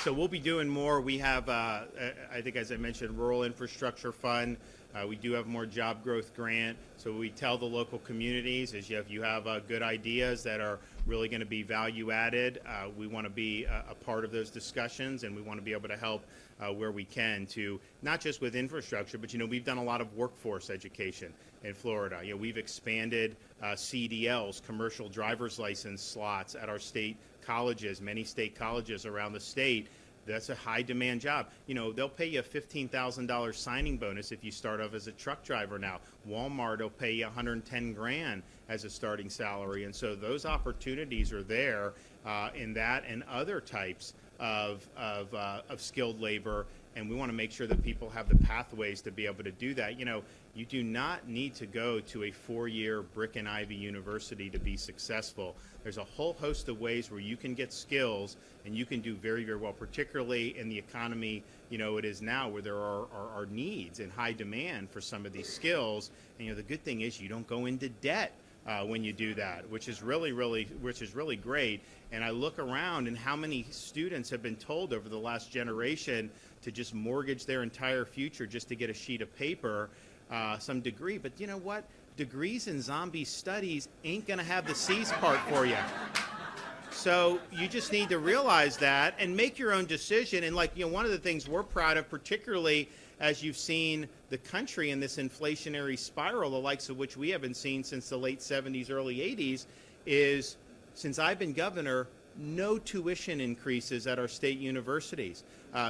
So we'll be doing more. We have, I think, as I mentioned, Rural Infrastructure Fund. We do have more job growth grant. So we tell the local communities is if you have good ideas that are really going to be value added, we want to be a part of those discussions, and we want to be able to help where we can to not just with infrastructure, but we've done a lot of workforce education in Florida. We've expanded CDLs, commercial driver's license slots at our state colleges, many state colleges around the state. That's a high demand job. They'll pay you a $15,000 signing bonus if you start off as a truck driver now. Walmart will pay you $110,000 as a starting salary. And so those opportunities are there in that and other types of skilled labor. And we want to make sure that people have the pathways to be able to do that. You do not need to go to a 4-year brick and ivy university to be successful. There's a whole host of ways where you can get skills and you can do very, very well, particularly in the economy, it is now where there are needs and high demand for some of these skills. And the good thing is you don't go into debt when you do that, which is really great. And I look around and how many students have been told over the last generation to just mortgage their entire future just to get a sheet of paper, some degree. But you know what? Degrees in zombie studies ain't going to have the C's part for you. So you just need to realize that and make your own decision. And one of the things we're proud of, particularly as you've seen the country in this inflationary spiral, the likes of which we haven't seen since the late 70s, early 80s, is since I've been governor, no tuition increases at our state universities.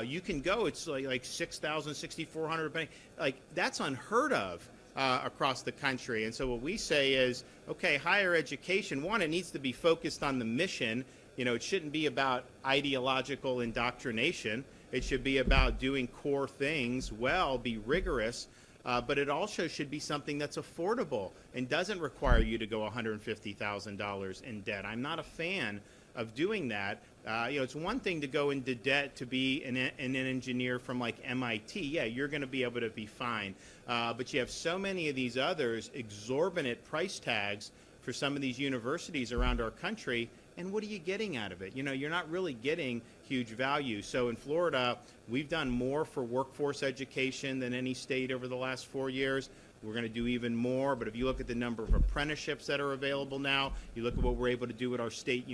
You can go, it's like $6,000, $6,400, that's unheard of across the country. And so what we say is, okay, higher education, one, it needs to be focused on the mission. It shouldn't be about ideological indoctrination. It should be about doing core things well, be rigorous, but it also should be something that's affordable and doesn't require you to go $150,000 in debt. I'm not a fan of doing that. It's one thing to go into debt to be an engineer from MIT. Yeah, you're going to be able to be fine. But you have so many of these others, exorbitant price tags for some of these universities around our country. And what are you getting out of it? You're not really getting huge value. So in Florida, we've done more for workforce education than any state over the last 4 years. We're going to do even more, but if you look at the number of apprenticeships that are available now, you look at what we're able to do at our state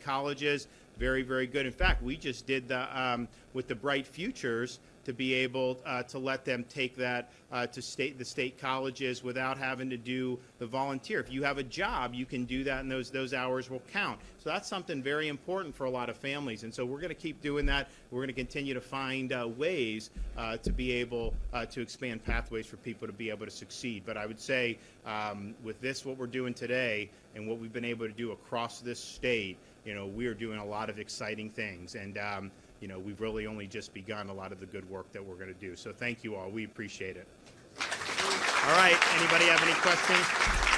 colleges, very, very good. In fact, we just did the with the Bright Futures to be able to let them take that to the state colleges without having to do the volunteer. If you have a job, you can do that, and those hours will count. So that's something very important for a lot of families. And so we're going to keep doing that. We're going to continue to find ways to be able to expand pathways for people to be able to succeed. But I would say with this, what we're doing today and what we've been able to do across this state, we are doing a lot of exciting things. And we've really only just begun a lot of the good work that we're going to do. So thank you all. We appreciate it. All right. Anybody have any questions?